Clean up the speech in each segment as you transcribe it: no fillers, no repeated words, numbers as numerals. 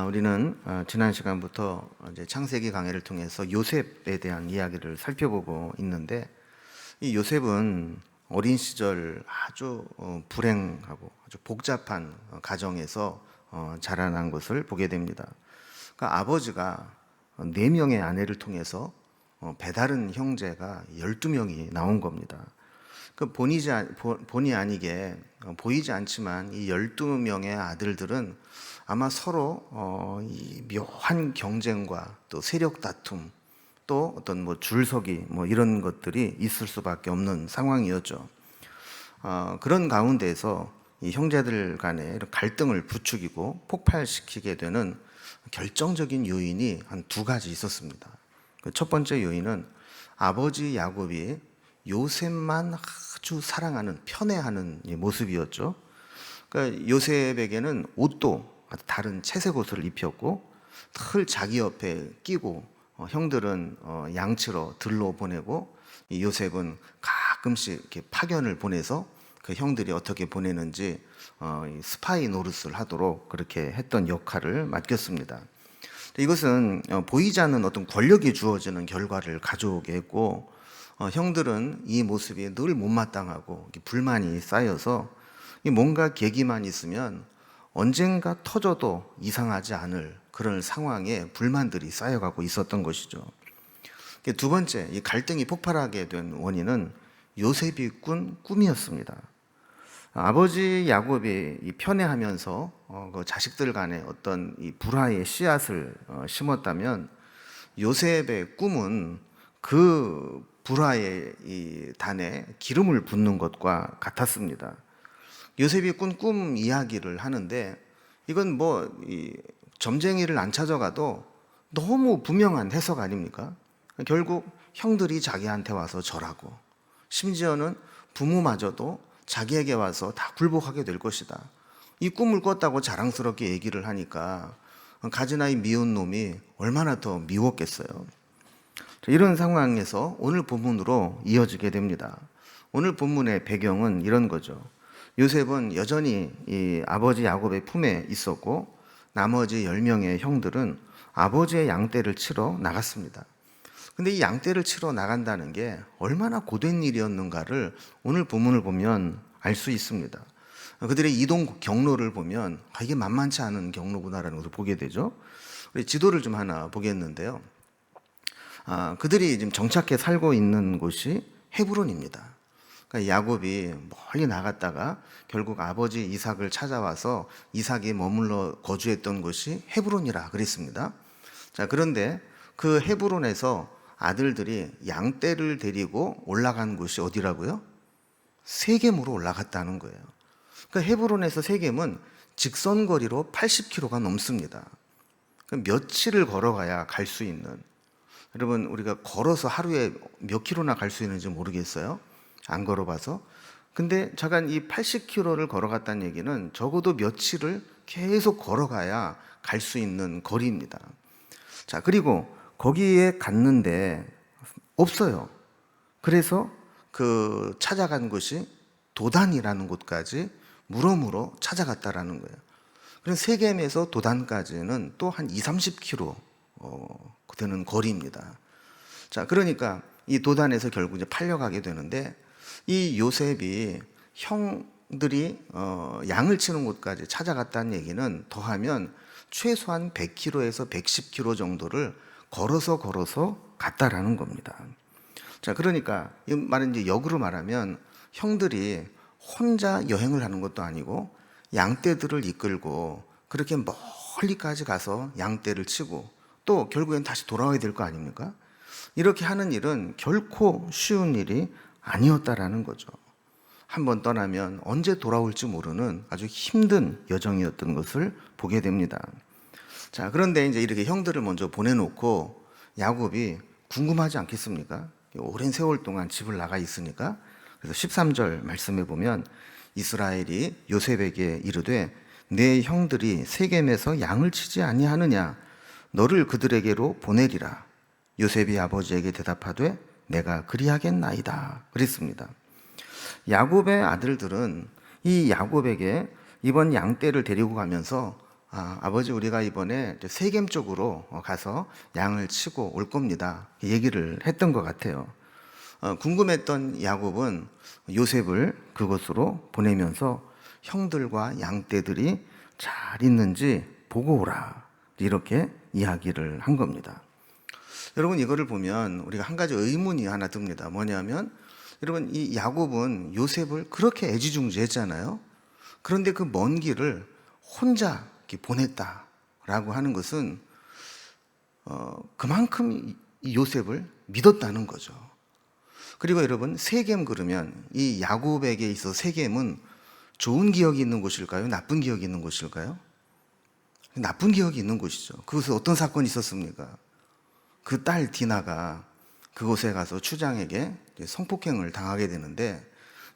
우리는 지난 시간부터 이제 창세기 강해를 통해서 요셉에 대한 이야기를 살펴보고 있는데, 이 요셉은 어린 시절 아주 불행하고 아주 복잡한 가정에서 자라난 것을 보게 됩니다. 그러니까 아버지가 4명의 아내를 통해서 배다른 형제가 12명이 나온 겁니다. 그 본의 아니게 보이지 않지만 이 12명의 아들들은 아마 서로 이 묘한 경쟁과 또 세력 다툼, 또 어떤 줄서기 이런 것들이 있을 수밖에 없는 상황이었죠. 그런 가운데에서 이 형제들 간의 이런 갈등을 부추기고 폭발시키게 되는 결정적인 요인이 한 2가지 있었습니다. 그 첫 번째 요인은 아버지 야곱이 요셉만 아주 사랑하는, 편애하는 모습이었죠. 그러니까 요셉에게는 옷도 다른 채색 옷을 입혔고, 늘 자기 옆에 끼고, 형들은 양치러 들로 보내고, 이 요셉은 가끔씩 이렇게 파견을 보내서 그 형들이 어떻게 보내는지 스파이 노릇을 하도록 그렇게 했던 역할을 맡겼습니다. 이것은 보이지 않는 어떤 권력이 주어지는 결과를 가져오게 했고, 형들은 이 모습이 늘 못마땅하고 불만이 쌓여서 뭔가 계기만 있으면 언젠가 터져도 이상하지 않을 그런 상황에 불만들이 쌓여가고 있었던 것이죠. 2번째, 이 갈등이 폭발하게 된 원인은 요셉이 꾼 꿈이었습니다. 아버지 야곱이 편애하면서 그 자식들 간에 어떤 이 불화의 씨앗을 심었다면, 요셉의 꿈은 그 불화의 이 단에 기름을 붓는 것과 같았습니다. 요셉이 꾼 꿈 이야기를 하는데, 이건 점쟁이를 안 찾아가도 너무 분명한 해석 아닙니까? 결국 형들이 자기한테 와서 절하고, 심지어는 부모마저도 자기에게 와서 다 굴복하게 될 것이다. 이 꿈을 꿨다고 자랑스럽게 얘기를 하니까 가지나이 미운 놈이 얼마나 더 미웠겠어요. 이런 상황에서 오늘 본문으로 이어지게 됩니다. 오늘 본문의 배경은 이런 거죠. 요셉은 여전히 이 아버지 야곱의 품에 있었고, 나머지 10명의 형들은 아버지의 양떼를 치러 나갔습니다. 근데 이 양떼를 치러 나간다는 게 얼마나 고된 일이었는가를 오늘 본문을 보면 알 수 있습니다. 그들의 이동 경로를 보면 이게 만만치 않은 경로구나라는 것을 보게 되죠. 우리 지도를 좀 하나 보겠는데요. 그들이 지금 정착해 살고 있는 곳이 헤브론입니다. 그러니까 야곱이 멀리 나갔다가 결국 아버지 이삭을 찾아와서 이삭이 머물러 거주했던 곳이 헤브론이라 그랬습니다. 자, 그런데 그 헤브론에서 아들들이 양떼를 데리고 올라간 곳이 어디라고요? 세겜으로 올라갔다는 거예요. 그러니까 헤브론에서 세겜은 직선거리로 80km가 넘습니다. 며칠을 걸어가야 갈 수 있는, 여러분 우리가 걸어서 하루에 몇 킬로나 갈 수 있는지 모르겠어요. 안 걸어봐서. 근데 잠깐 이 80km를 걸어갔다는 얘기는 적어도 며칠을 계속 걸어가야 갈 수 있는 거리입니다. 자, 그리고 거기에 갔는데 없어요. 그래서 그 찾아간 곳이 도단이라는 곳까지 물어물어 찾아갔다라는 거예요. 그래서 세겜에서 도단까지는 또 한 20-30km 되는 거리입니다. 자, 그러니까 이 도단에서 결국 이제 팔려가게 되는데, 이 요셉이 형들이 양을 치는 곳까지 찾아갔다는 얘기는 더하면 최소한 100km에서 110km 정도를 걸어서 갔다라는 겁니다. 자, 그러니까 이 말은 이제 역으로 말하면 형들이 혼자 여행을 하는 것도 아니고 양떼들을 이끌고 그렇게 멀리까지 가서 양떼를 치고 또 결국엔 다시 돌아와야 될 거 아닙니까? 이렇게 하는 일은 결코 쉬운 일이 아니었다라는 거죠. 한번 떠나면 언제 돌아올지 모르는 아주 힘든 여정이었던 것을 보게 됩니다. 자, 그런데 이제 이렇게 형들을 먼저 보내놓고 야곱이 궁금하지 않겠습니까? 오랜 세월 동안 집을 나가 있으니까. 그래서 13절 말씀해 보면, 이스라엘이 요셉에게 이르되 내 형들이 세겜에서 양을 치지 아니하느냐, 너를 그들에게로 보내리라. 요셉이 아버지에게 대답하되 내가 그리하겠나이다 그랬습니다. 야곱의 아들들은 이 야곱에게 이번 양떼를 데리고 가면서 아버지 우리가 이번에 이제 세겜 쪽으로 가서 양을 치고 올 겁니다. 얘기를 했던 것 같아요. 궁금했던 야곱은 요셉을 그곳으로 보내면서 형들과 양떼들이 잘 있는지 보고 오라, 이렇게 이야기를 한 겁니다. 여러분, 이거를 보면 우리가 한 가지 의문이 하나 듭니다. 뭐냐면, 여러분, 이 야곱은 요셉을 그렇게 애지중지했잖아요. 그런데 그 먼 길을 혼자 이렇게 보냈다라고 하는 것은 그만큼 이 요셉을 믿었다는 거죠. 그리고 여러분, 세겜 그러면 이 야곱에게 있어 세겜은 좋은 기억이 있는 곳일까요? 나쁜 기억이 있는 곳일까요? 나쁜 기억이 있는 곳이죠. 그곳에 어떤 사건이 있었습니까? 그 딸 디나가 그곳에 가서 추장에게 성폭행을 당하게 되는데,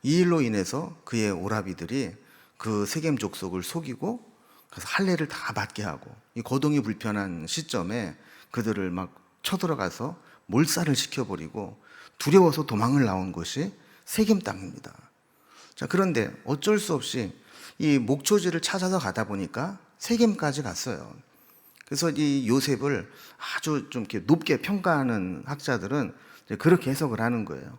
이 일로 인해서 그의 오라비들이 그 세겜 족속을 속이고 그래서 할례를 다 받게 하고, 이 거동이 불편한 시점에 그들을 막 쳐들어가서 몰살을 시켜버리고 두려워서 도망을 나온 곳이 세겜 땅입니다. 자, 그런데 어쩔 수 없이 이 목초지를 찾아서 가다 보니까 세겜까지 갔어요. 그래서 이 요셉을 아주 좀 이렇게 높게 평가하는 학자들은 그렇게 해석을 하는 거예요.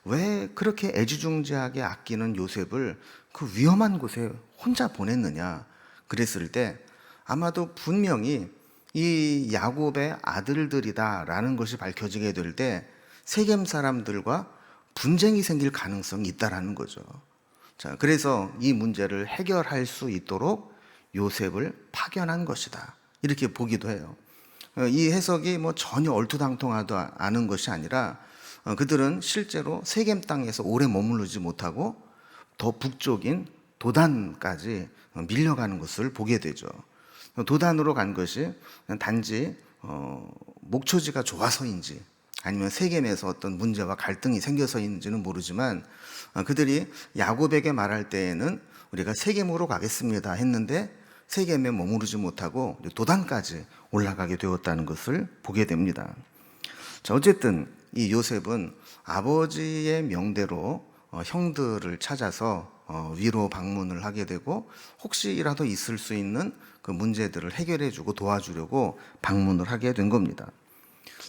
왜 그렇게 애지중지하게 아끼는 요셉을 그 위험한 곳에 혼자 보냈느냐 그랬을 때, 아마도 분명히 이 야곱의 아들들이다라는 것이 밝혀지게 될 때 세겜 사람들과 분쟁이 생길 가능성이 있다라는 거죠. 자, 그래서 이 문제를 해결할 수 있도록 요셉을 파견한 것이다, 이렇게 보기도 해요. 이 해석이 뭐 전혀 얼토당통하지 않은 것이 아니라 그들은 실제로 세겜 땅에서 오래 머무르지 못하고 더 북쪽인 도단까지 밀려가는 것을 보게 되죠. 도단으로 간 것이 단지 목초지가 좋아서인지 아니면 세겜에서 어떤 문제와 갈등이 생겨서인지는 모르지만, 그들이 야곱에게 말할 때에는 우리가 세겜으로 가겠습니다 했는데 세겜에 머무르지 못하고 도단까지 올라가게 되었다는 것을 보게 됩니다. 자, 어쨌든 이 요셉은 아버지의 명대로 형들을 찾아서 위로 방문을 하게 되고, 혹시라도 있을 수 있는 그 문제들을 해결해주고 도와주려고 방문을 하게 된 겁니다.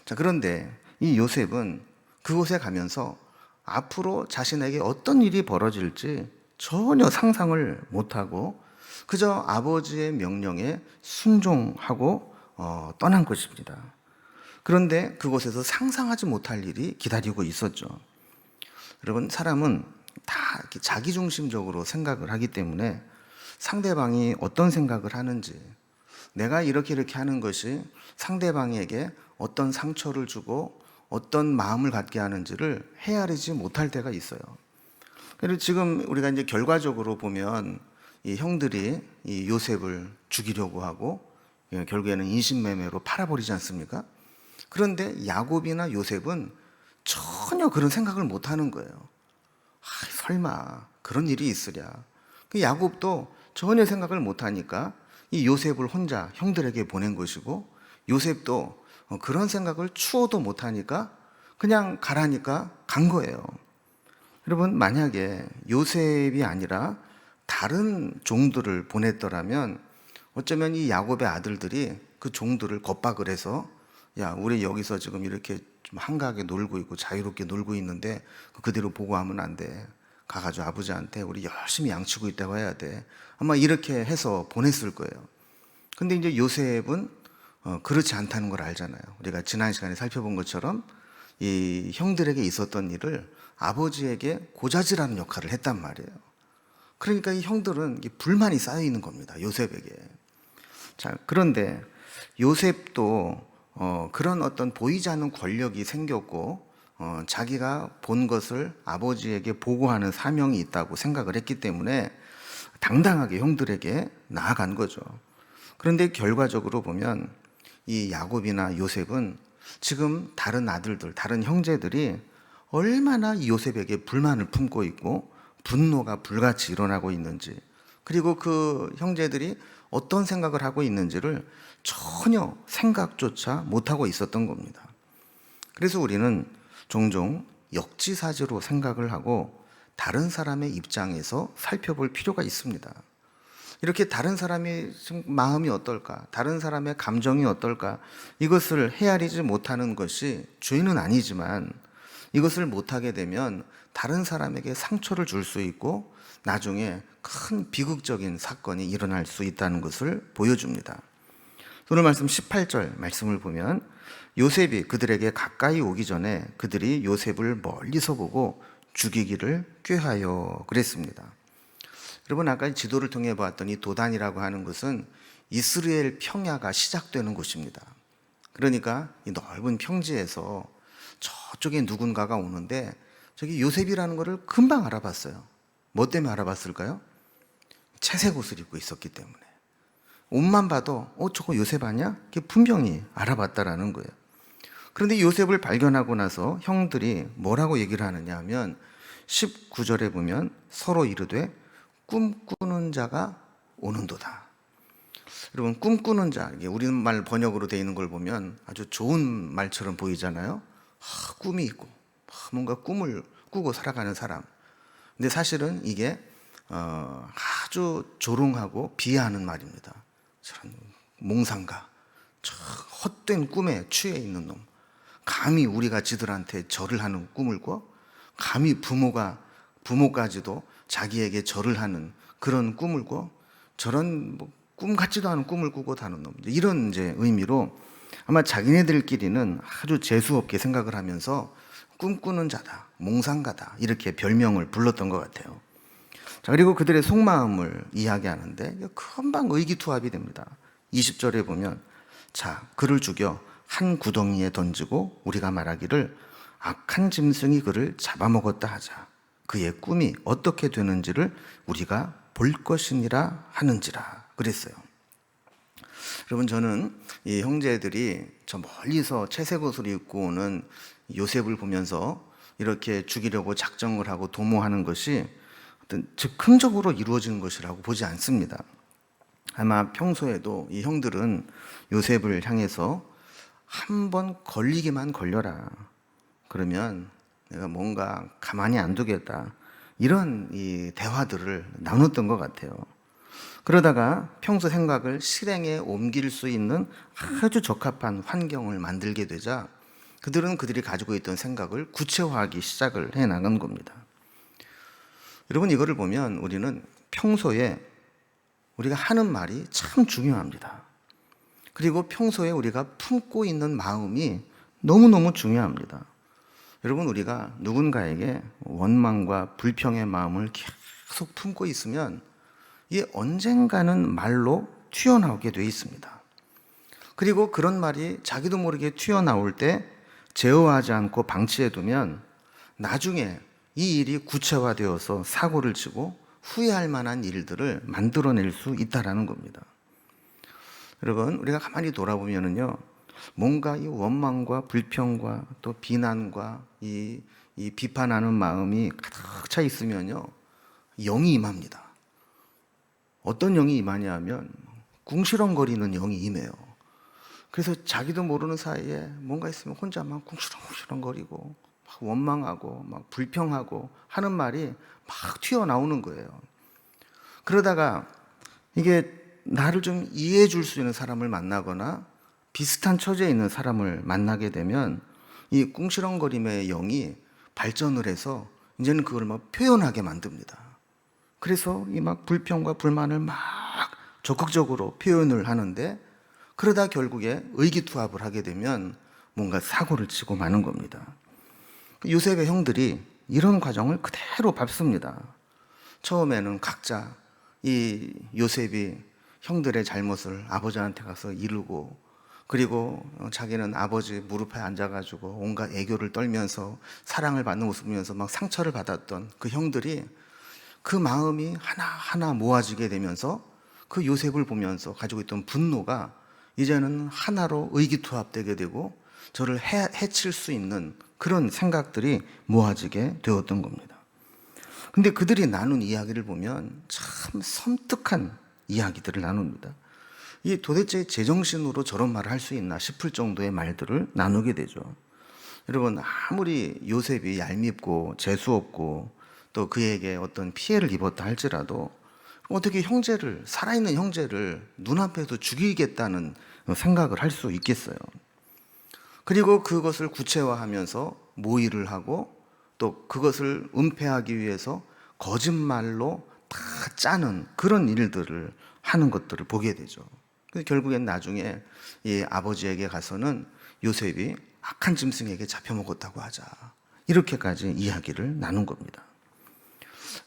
자, 그런데 이 요셉은 그곳에 가면서 앞으로 자신에게 어떤 일이 벌어질지 전혀 상상을 못하고 그저 아버지의 명령에 순종하고 떠난 것입니다. 그런데 그곳에서 상상하지 못할 일이 기다리고 있었죠. 여러분, 사람은 다 이렇게 자기중심적으로 생각을 하기 때문에 상대방이 어떤 생각을 하는지, 내가 이렇게 하는 것이 상대방에게 어떤 상처를 주고 어떤 마음을 갖게 하는지를 헤아리지 못할 때가 있어요. 그리고 지금 우리가 이제 결과적으로 보면 이 형들이 이 요셉을 죽이려고 하고 결국에는 인신매매로 팔아버리지 않습니까? 그런데 야곱이나 요셉은 전혀 그런 생각을 못 하는 거예요. 설마 그런 일이 있으랴. 그 야곱도 전혀 생각을 못 하니까 이 요셉을 혼자 형들에게 보낸 것이고, 요셉도 그런 생각을 추워도 못 하니까 그냥 가라니까 간 거예요. 여러분, 만약에 요셉이 아니라 다른 종들을 보냈더라면 어쩌면 이 야곱의 아들들이 그 종들을 겁박을 해서, 야, 우리 여기서 지금 이렇게 좀 한가하게 놀고 있고 자유롭게 놀고 있는데 그대로 보고하면 안 돼. 가가지고 아버지한테 우리 열심히 양치고 있다고 해야 돼. 아마 이렇게 해서 보냈을 거예요. 근데 이제 요셉은 그렇지 않다는 걸 알잖아요. 우리가 지난 시간에 살펴본 것처럼 이 형들에게 있었던 일을 아버지에게 고자질하는 역할을 했단 말이에요. 그러니까 이 형들은 불만이 쌓여 있는 겁니다, 요셉에게. 자, 그런데 요셉도 그런 어떤 보이지 않는 권력이 생겼고 자기가 본 것을 아버지에게 보고하는 사명이 있다고 생각을 했기 때문에 당당하게 형들에게 나아간 거죠. 그런데 결과적으로 보면 이 야곱이나 요셉은 지금 다른 아들들, 다른 형제들이 얼마나 이 요셉에게 불만을 품고 있고 분노가 불같이 일어나고 있는지, 그리고 그 형제들이 어떤 생각을 하고 있는지를 전혀 생각조차 못하고 있었던 겁니다. 그래서 우리는 종종 역지사지로 생각을 하고 다른 사람의 입장에서 살펴볼 필요가 있습니다. 이렇게 다른 사람의 마음이 어떨까, 다른 사람의 감정이 어떨까, 이것을 헤아리지 못하는 것이 죄는 아니지만, 이것을 못하게 되면 다른 사람에게 상처를 줄 수 있고 나중에 큰 비극적인 사건이 일어날 수 있다는 것을 보여줍니다. 오늘 말씀 18절 말씀을 보면, 요셉이 그들에게 가까이 오기 전에 그들이 요셉을 멀리서 보고 죽이기를 꾀하여 그랬습니다. 여러분, 아까 지도를 통해 보았더니 도단이라고 하는 것은 이스라엘 평야가 시작되는 곳입니다. 그러니까 이 넓은 평지에서 저쪽에 누군가가 오는데 저기 요셉이라는 것을 금방 알아봤어요. 뭐 때문에 알아봤을까요? 채색 옷을 입고 있었기 때문에. 옷만 봐도 저거 요셉 아니야? 이렇게 분명히 알아봤다라는 거예요. 그런데 요셉을 발견하고 나서 형들이 뭐라고 얘기를 하느냐 하면 19절에 보면 서로 이르되 꿈꾸는 자가 오는도다. 여러분, 꿈꾸는 자, 이게 우리말 번역으로 되어 있는 걸 보면 아주 좋은 말처럼 보이잖아요. 꿈이 있고 뭔가 꿈을 꾸고 살아가는 사람. 근데 사실은 이게 아주 조롱하고 비하하는 말입니다. 저런 몽상가, 저 헛된 꿈에 취해 있는 놈, 감히 우리가 지들한테 절을 하는 꿈을 꿔? 감히 부모까지도 자기에게 절을 하는 그런 꿈을 꿔? 저런 꿈 같지도 않은 꿈을 꾸고 다는 놈. 이런 의미로 아마 자기네들끼리는 아주 재수없게 생각을 하면서 꿈꾸는 자다, 몽상가다, 이렇게 별명을 불렀던 것 같아요. 자, 그리고 그들의 속마음을 이야기하는데 금방 의기투합이 됩니다. 20절에 보면, 자, 그를 죽여 한 구덩이에 던지고 우리가 말하기를 악한 짐승이 그를 잡아먹었다 하자. 그의 꿈이 어떻게 되는지를 우리가 볼 것이니라 하는지라 그랬어요. 여러분, 저는 이 형제들이 저 멀리서 채색 옷을 입고 오는 요셉을 보면서 이렇게 죽이려고 작정을 하고 도모하는 것이 어떤 즉흥적으로 이루어지는 것이라고 보지 않습니다. 아마 평소에도 이 형들은 요셉을 향해서 한번 걸리기만 걸려라, 그러면 내가 뭔가 가만히 안 두겠다, 이런 이 대화들을 나눴던 것 같아요. 그러다가 평소 생각을 실행에 옮길 수 있는 아주 적합한 환경을 만들게 되자 그들은 그들이 가지고 있던 생각을 구체화하기 시작을 해 나간 겁니다. 여러분, 이거를 보면 우리는 평소에 우리가 하는 말이 참 중요합니다. 그리고 평소에 우리가 품고 있는 마음이 너무너무 중요합니다. 여러분, 우리가 누군가에게 원망과 불평의 마음을 계속 품고 있으면 이게 언젠가는 말로 튀어나오게 돼 있습니다. 그리고 그런 말이 자기도 모르게 튀어나올 때 제어하지 않고 방치해두면 나중에 이 일이 구체화되어서 사고를 치고 후회할 만한 일들을 만들어낼 수 있다는 겁니다. 여러분, 우리가 가만히 돌아보면요, 뭔가 이 원망과 불평과 또 비난과 이 비판하는 마음이 가득 차 있으면요, 영이 임합니다. 어떤 영이 임하냐 하면 궁시렁거리는 영이 임해요. 그래서 자기도 모르는 사이에 뭔가 있으면 혼자 막 궁시렁궁시렁거리고 막 원망하고 막 불평하고 하는 말이 막 튀어나오는 거예요. 그러다가 이게 나를 좀 이해해 줄 수 있는 사람을 만나거나 비슷한 처지에 있는 사람을 만나게 되면 이 궁시렁거림의 영이 발전을 해서 이제는 그걸 막 표현하게 만듭니다. 그래서 이 막 불평과 불만을 막 적극적으로 표현을 하는데, 그러다 결국에 의기투합을 하게 되면 뭔가 사고를 치고 마는 겁니다. 요셉의 형들이 이런 과정을 그대로 밟습니다. 처음에는 각자 이 요셉이 형들의 잘못을 아버지한테 가서 이르고, 그리고 자기는 아버지 무릎에 앉아가지고 온갖 애교를 떨면서 사랑을 받는 모습을 보면서 막 상처를 받았던 그 형들이 그 마음이 하나하나 모아지게 되면서 그 요셉을 보면서 가지고 있던 분노가 이제는 하나로 의기투합되게 되고 저를 해칠 수 있는 그런 생각들이 모아지게 되었던 겁니다. 근데 그들이 나눈 이야기를 보면 참 섬뜩한 이야기들을 나눕니다. 이 도대체 제정신으로 저런 말을 할 수 있나 싶을 정도의 말들을 나누게 되죠. 여러분, 아무리 요셉이 얄밉고 재수없고 또 그에게 어떤 피해를 입었다 할지라도 어떻게 형제를, 살아있는 형제를 눈앞에서 죽이겠다는 생각을 할 수 있겠어요. 그리고 그것을 구체화하면서 모의를 하고 또 그것을 은폐하기 위해서 거짓말로 다 짜는 그런 일들을 하는 것들을 보게 되죠. 그래서 결국엔 나중에 이 아버지에게 가서는 요셉이 악한 짐승에게 잡혀먹었다고 하자, 이렇게까지 이야기를 나눈 겁니다.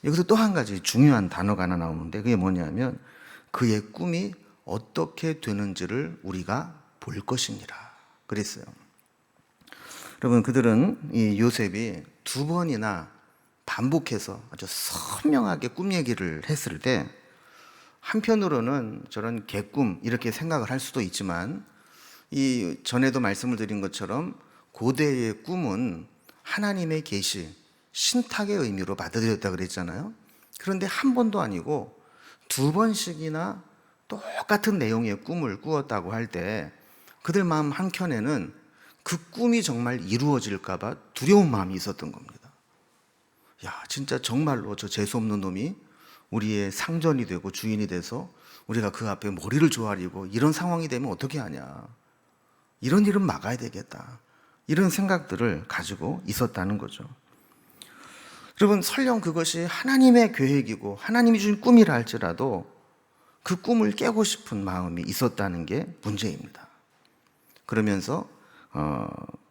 여기서 또 한 가지 중요한 단어가 하나 나오는데 그게 뭐냐면 그의 꿈이 어떻게 되는지를 우리가 볼 것이니라 그랬어요. 여러분, 그들은 이 요셉이 두 번이나 반복해서 아주 선명하게 꿈 얘기를 했을 때 한편으로는 저런 개꿈 이렇게 생각을 할 수도 있지만, 이 전에도 말씀을 드린 것처럼 고대의 꿈은 하나님의 계시, 신탁의 의미로 받아들였다 그랬잖아요. 그런데 한 번도 아니고 두 번씩이나 똑같은 내용의 꿈을 꾸었다고 할 때 그들 마음 한켠에는 그 꿈이 정말 이루어질까 봐 두려운 마음이 있었던 겁니다. 야, 진짜 정말로 저 재수없는 놈이 우리의 상전이 되고 주인이 돼서 우리가 그 앞에 머리를 조아리고 이런 상황이 되면 어떻게 하냐, 이런 일은 막아야 되겠다, 이런 생각들을 가지고 있었다는 거죠. 여러분, 설령 그것이 하나님의 계획이고 하나님이 주신 꿈이라 할지라도 그 꿈을 깨고 싶은 마음이 있었다는 게 문제입니다. 그러면서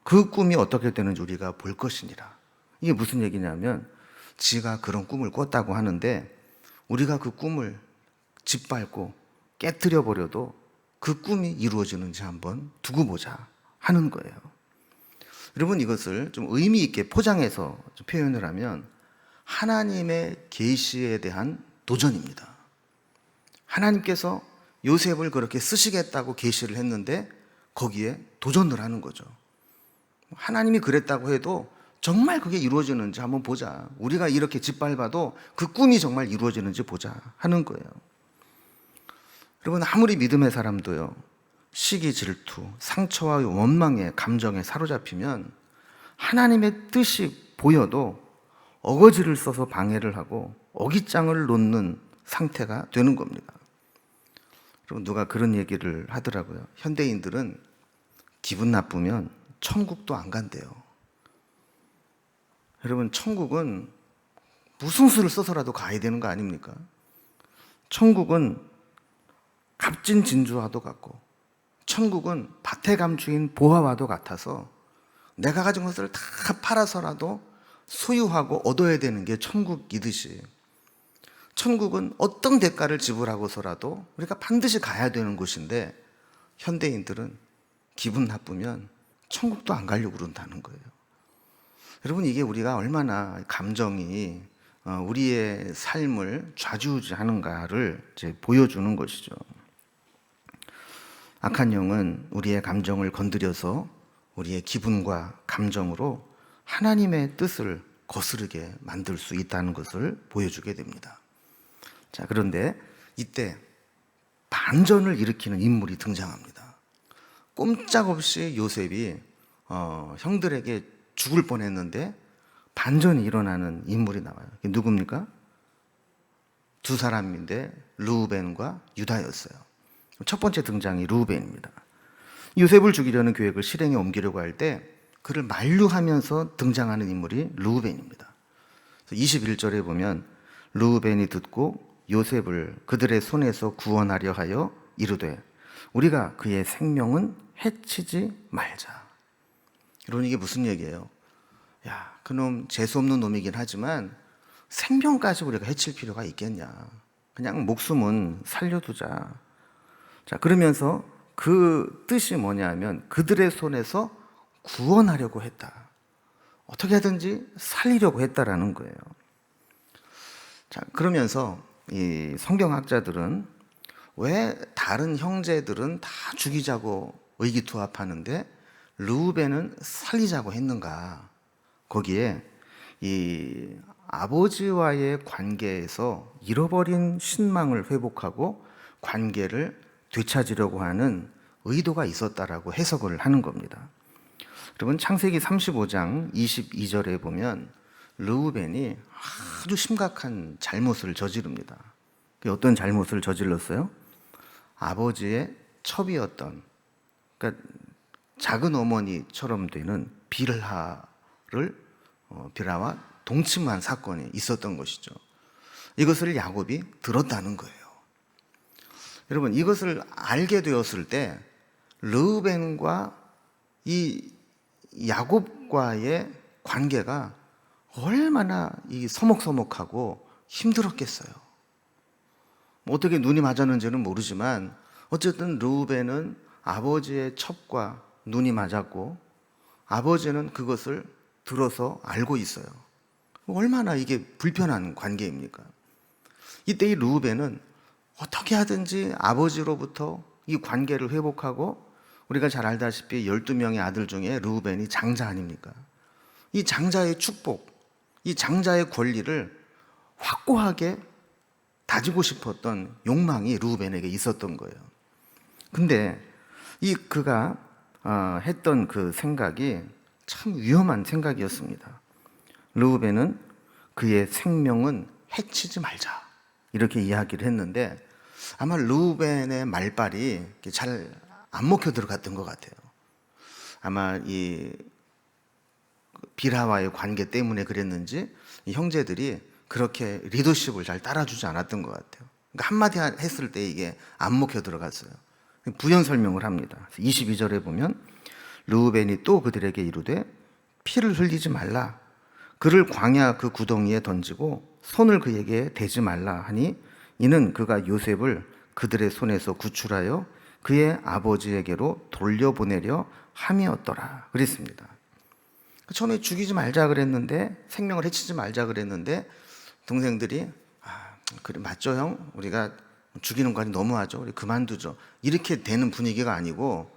그 꿈이 어떻게 되는지 우리가 볼 것이니라. 이게 무슨 얘기냐면 지가 그런 꿈을 꿨다고 하는데 우리가 그 꿈을 짓밟고 깨뜨려 버려도 그 꿈이 이루어지는지 한번 두고 보자 하는 거예요. 여러분, 이것을 좀 의미 있게 포장해서 좀 표현을 하면 하나님의 계시에 대한 도전입니다. 하나님께서 요셉을 그렇게 쓰시겠다고 계시를 했는데 거기에 도전을 하는 거죠. 하나님이 그랬다고 해도 정말 그게 이루어지는지 한번 보자, 우리가 이렇게 짓밟아도 그 꿈이 정말 이루어지는지 보자 하는 거예요. 여러분, 아무리 믿음의 사람도요, 시기, 질투, 상처와 원망의 감정에 사로잡히면 하나님의 뜻이 보여도 어거지를 써서 방해를 하고 어깃장을 놓는 상태가 되는 겁니다. 그리고 누가 그런 얘기를 하더라고요. 현대인들은 기분 나쁘면 천국도 안 간대요. 여러분, 천국은 무슨 수를 써서라도 가야 되는 거 아닙니까? 천국은 갑진진주와도 같고 천국은 밭에 감추인 보화와도 같아서 내가 가진 것을 다 팔아서라도 소유하고 얻어야 되는 게 천국이듯이 천국은 어떤 대가를 지불하고서라도 우리가 반드시 가야 되는 곳인데 현대인들은 기분 나쁘면 천국도 안 가려고 그런다는 거예요. 여러분, 이게 우리가 얼마나 감정이 우리의 삶을 좌지우지하는가를 이제 보여주는 것이죠. 악한 영은 우리의 감정을 건드려서 우리의 기분과 감정으로 하나님의 뜻을 거스르게 만들 수 있다는 것을 보여주게 됩니다. 자, 그런데 이때 반전을 일으키는 인물이 등장합니다. 꼼짝없이 요셉이 형들에게 죽을 뻔했는데 반전이 일어나는 인물이 나와요. 이게 누굽니까? 두 사람인데 르우벤과 유다였어요. 첫 번째 등장이 르우벤입니다. 요셉을 죽이려는 계획을 실행에 옮기려고 할 때 그를 만류하면서 등장하는 인물이 르우벤입니다. 21절에 보면 르우벤이 듣고 요셉을 그들의 손에서 구원하려 하여 이르되 우리가 그의 생명은 해치지 말자. 여러분, 이게 무슨 얘기예요? 야, 그놈 재수없는 놈이긴 하지만 생명까지 우리가 해칠 필요가 있겠냐, 그냥 목숨은 살려두자. 자, 그러면서 그 뜻이 뭐냐면 그들의 손에서 구원하려고 했다, 어떻게 하든지 살리려고 했다라는 거예요. 자, 그러면서 이 성경학자들은 왜 다른 형제들은 다 죽이자고 의기투합하는데 르우벤은 살리자고 했는가? 거기에 이 아버지와의 관계에서 잃어버린 신망을 회복하고 관계를 되찾으려고 하는 의도가 있었다라고 해석을 하는 겁니다. 여러분, 창세기 35장 22절에 보면 르우벤이 아주 심각한 잘못을 저지릅니다. 어떤 잘못을 저질렀어요? 아버지의 첩이었던, 그러니까 작은 어머니처럼 되는 빌하와 동침한 사건이 있었던 것이죠. 이것을 야곱이 들었다는 거예요. 여러분, 이것을 알게 되었을 때 르우벤과 이 야곱과의 관계가 얼마나 이 서먹서먹하고 힘들었겠어요. 어떻게 눈이 맞았는지는 모르지만 어쨌든 르우벤은 아버지의 첩과 눈이 맞았고 아버지는 그것을 들어서 알고 있어요. 얼마나 이게 불편한 관계입니까? 이때 이 르우벤은 어떻게 하든지 아버지로부터 이 관계를 회복하고, 우리가 잘 알다시피 12명의 아들 중에 르우벤이 장자 아닙니까? 이 장자의 축복, 이 장자의 권리를 확고하게 다지고 싶었던 욕망이 르우벤에게 있었던 거예요. 근데 그가 했던 그 생각이 참 위험한 생각이었습니다. 르우벤은 그의 생명은 해치지 말자, 이렇게 이야기를 했는데 아마 르우벤의 말발이 잘 안 먹혀 들어갔던 것 같아요. 아마 이 빌하와의 관계 때문에 그랬는지 이 형제들이 그렇게 리더십을 잘 따라주지 않았던 것 같아요. 그러니까 한마디 했을 때 이게 안 먹혀 들어갔어요. 부연 설명을 합니다. 22절에 보면 르우벤이 또 그들에게 이르되 피를 흘리지 말라, 그를 광야 그 구덩이에 던지고 손을 그에게 대지 말라 하니 이는 그가 요셉을 그들의 손에서 구출하여 그의 아버지에게로 돌려보내려 함이었더라 그랬습니다. 처음에 죽이지 말자 그랬는데, 생명을 해치지 말자 그랬는데 동생들이 그래 맞죠 형? 우리가 죽이는 거 아니 너무하죠. 우리 그만두죠. 이렇게 되는 분위기가 아니고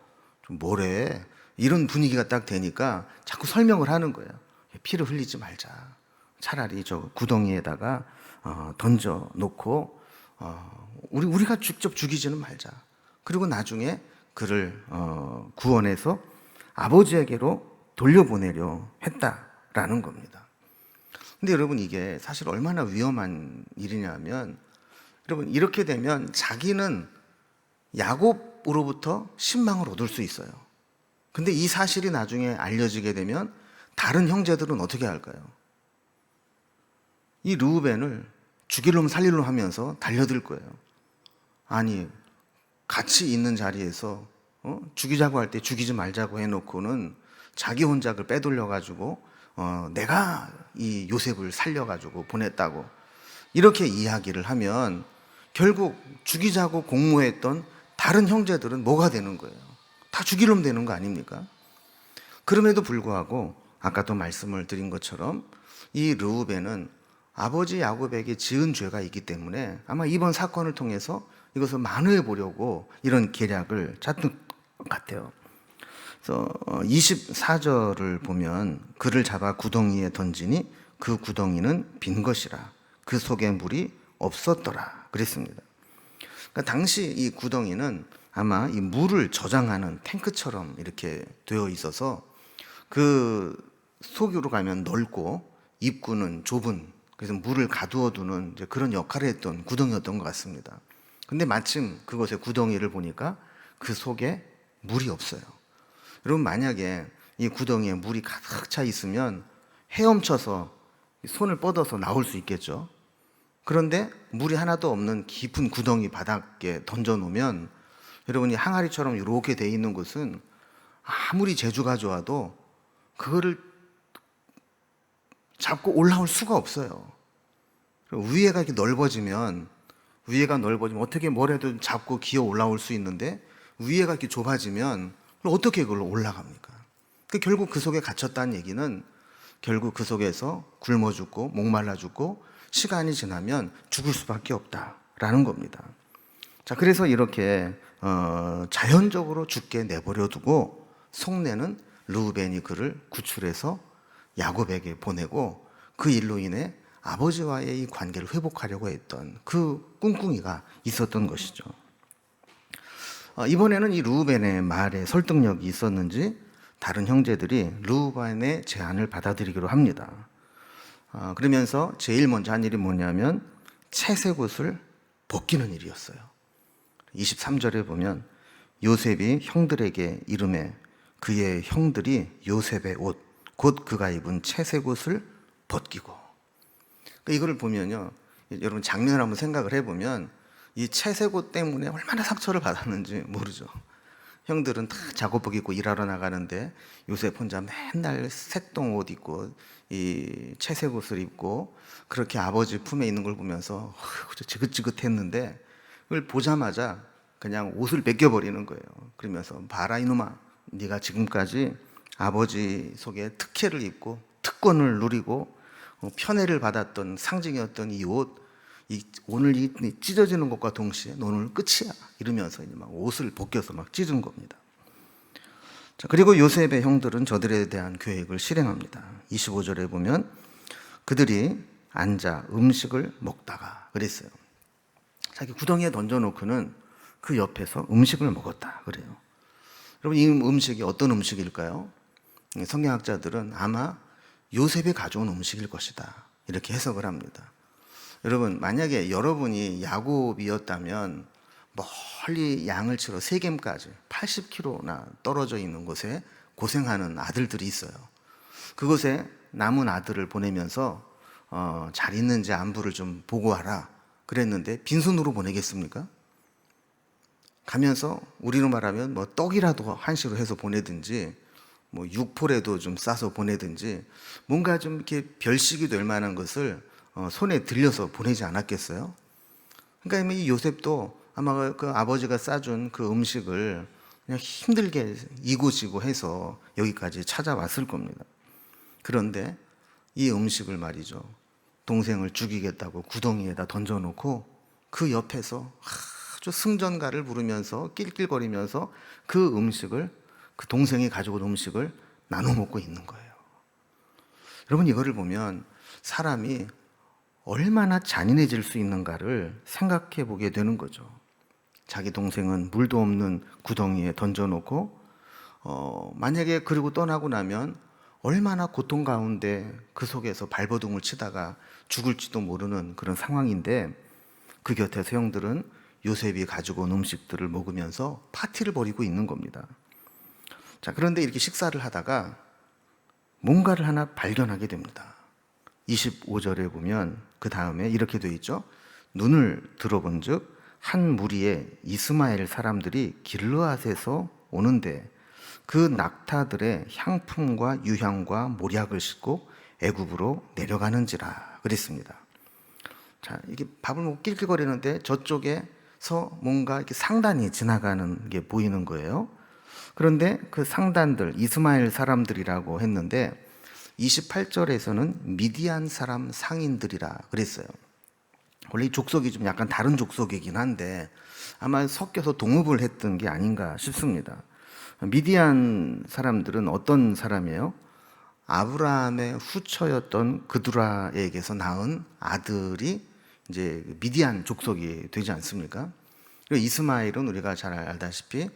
좀 뭐래? 이런 분위기가 딱 되니까 자꾸 설명을 하는 거예요. 피를 흘리지 말자. 차라리 저 구덩이에다가 던져 놓고 우리가 직접 죽이지는 말자. 그리고 나중에 그를 구원해서 아버지에게로 돌려보내려 했다라는 겁니다. 근데 여러분, 이게 사실 얼마나 위험한 일이냐면, 여러분, 이렇게 되면 자기는 야곱으로부터 신망을 얻을 수 있어요. 근데 이 사실이 나중에 알려지게 되면 다른 형제들은 어떻게 할까요? 이 르우벤을 죽일 놈 살릴 놈 하면서 달려들 거예요. 아니, 같이 있는 자리에서 죽이자고 할 때 죽이지 말자고 해놓고는 자기 혼자 그걸 빼돌려가지고 내가 이 요셉을 살려가지고 보냈다고 이렇게 이야기를 하면 결국 죽이자고 공모했던 다른 형제들은 뭐가 되는 거예요? 다 죽이려면 되는 거 아닙니까? 그럼에도 불구하고 아까 또 말씀을 드린 것처럼 이 르우벤은 아버지 야곱에게 지은 죄가 있기 때문에 아마 이번 사건을 통해서 이것을 만회해 보려고 이런 계략을 짰던 것 같아요. 그래서 24절을 보면 그를 잡아 구덩이에 던지니 그 구덩이는 빈 것이라, 그 속에 물이 없었더라 그랬습니다. 그러니까 당시 이 구덩이는 아마 이 물을 저장하는 탱크처럼 이렇게 되어 있어서 그 속으로 가면 넓고 입구는 좁은, 그래서 물을 가두어 두는 이제 그런 역할을 했던 구덩이였던 것 같습니다. 근데 마침 그곳에 구덩이를 보니까 그 속에 물이 없어요. 여러분, 만약에 이 구덩이에 물이 가득 차 있으면 헤엄쳐서 손을 뻗어서 나올 수 있겠죠. 그런데 물이 하나도 없는 깊은 구덩이 바닥에 던져 놓으면 여러분이 항아리처럼 이렇게 돼 있는 곳은 아무리 재주가 좋아도 그거를 잡고 올라올 수가 없어요. 위에가 이렇게 넓어지면 어떻게 뭘 해도 잡고 기어 올라올 수 있는데 위에가 이렇게 좁아지면 어떻게 그걸로 올라갑니까? 결국 그 속에 갇혔다는 얘기는 결국 그 속에서 굶어 죽고 목말라 죽고 시간이 지나면 죽을 수밖에 없다라는 겁니다. 자, 그래서 이렇게 자연적으로 죽게 내버려 두고 속내는 르우벤이 그를 구출해서 야곱에게 보내고 그 일로 인해 아버지와의 이 관계를 회복하려고 했던 그 꿍꿍이가 있었던 것이죠. 이번에는 이 르우벤의 말에 설득력이 있었는지 다른 형제들이 르우벤의 제안을 받아들이기로 합니다. 그러면서 제일 먼저 한 일이 뭐냐면 채색옷을 벗기는 일이었어요. 23절에 보면 요셉이 형들에게 이르매 그의 형들이 요셉의 옷, 곧 그가 입은 채색 옷을 벗기고. 이거를 보면요, 여러분 장면을 한번 생각을 해보면 이 채색 옷 때문에 얼마나 상처를 받았는지 모르죠. 형들은 다 작업복 입고 일하러 나가는데 요셉 혼자 맨날 색동 옷 입고 이 채색 옷을 입고 그렇게 아버지 품에 있는 걸 보면서 지긋지긋했는데 그걸 보자마자 그냥 옷을 벗겨버리는 거예요. 그러면서 봐라 이놈아, 네가 지금까지 아버지 속에 특혜를 입고 특권을 누리고 편애를 받았던 상징이었던 이 옷, 오늘 이 찢어지는 것과 동시에 너 오늘 끝이야 이러면서 이제 막 옷을 벗겨서 막 찢은 겁니다. 자, 그리고 요셉의 형들은 저들에 대한 계획을 실행합니다. 25절에 보면 그들이 앉아 음식을 먹다가 그랬어요. 자기 구덩이에 던져놓고는 그 옆에서 음식을 먹었다 그래요. 여러분, 이 음식이 어떤 음식일까요? 성경학자들은 아마 요셉이 가져온 음식일 것이다 이렇게 해석을 합니다. 여러분, 만약에 여러분이 야곱이었다면 멀리 양을 치러 세겜까지 80km나 떨어져 있는 곳에 고생하는 아들들이 있어요. 그곳에 남은 아들을 보내면서 잘 있는지 안부를 좀 보고 와라 그랬는데 빈손으로 보내겠습니까? 가면서 우리로 말하면 뭐 떡이라도 한시로 해서 보내든지 뭐 육포라도 좀 싸서 보내든지 뭔가 좀 이렇게 별식이 될 만한 것을 손에 들려서 보내지 않았겠어요? 그러니까 이 요셉도 아마 그 아버지가 싸준 그 음식을 그냥 힘들게 이고지고 해서 여기까지 찾아왔을 겁니다. 그런데 이 음식을 말이죠, 동생을 죽이겠다고 구덩이에다 던져놓고 그 옆에서 아주 승전가를 부르면서 낄낄거리면서 그 음식을, 그 동생이 가져온 음식을 나눠 먹고 있는 거예요. 여러분, 이거를 보면 사람이 얼마나 잔인해질 수 있는가를 생각해 보게 되는 거죠. 자기 동생은 물도 없는 구덩이에 던져놓고 만약에 그리고 떠나고 나면 얼마나 고통 가운데 그 속에서 발버둥을 치다가 죽을지도 모르는 그런 상황인데 그 곁에서 형들은 요셉이 가지고 온 음식들을 먹으면서 파티를 벌이고 있는 겁니다. 자, 그런데 이렇게 식사를 하다가 뭔가를 하나 발견하게 됩니다. 25절에 보면 그 다음에 이렇게 되어 있죠. 눈을 들어본 즉 한 무리의 이스마엘 사람들이 길르앗에서 오는데 그 낙타들의 향품과 유향과 모략을 싣고 애굽으로 내려가는지라 그랬습니다. 자, 이게 밥을 먹고 낄낄거리는데 저쪽에서 뭔가 이렇게 상단이 지나가는 게 보이는 거예요. 그런데 그 상단들 이스마엘 사람들이라고 했는데 28절에서는 미디안 사람 상인들이라 그랬어요. 원래 이 족속이 좀 약간 다른 족속이긴 한데 아마 섞여서 동업을 했던 게 아닌가 싶습니다. 미디안 사람들은 어떤 사람이에요? 아브라함의 후처였던 그두라에게서 낳은 아들이 이제 미디안 족속이 되지 않습니까? 그리고 이스마엘은 우리가 잘 알다시피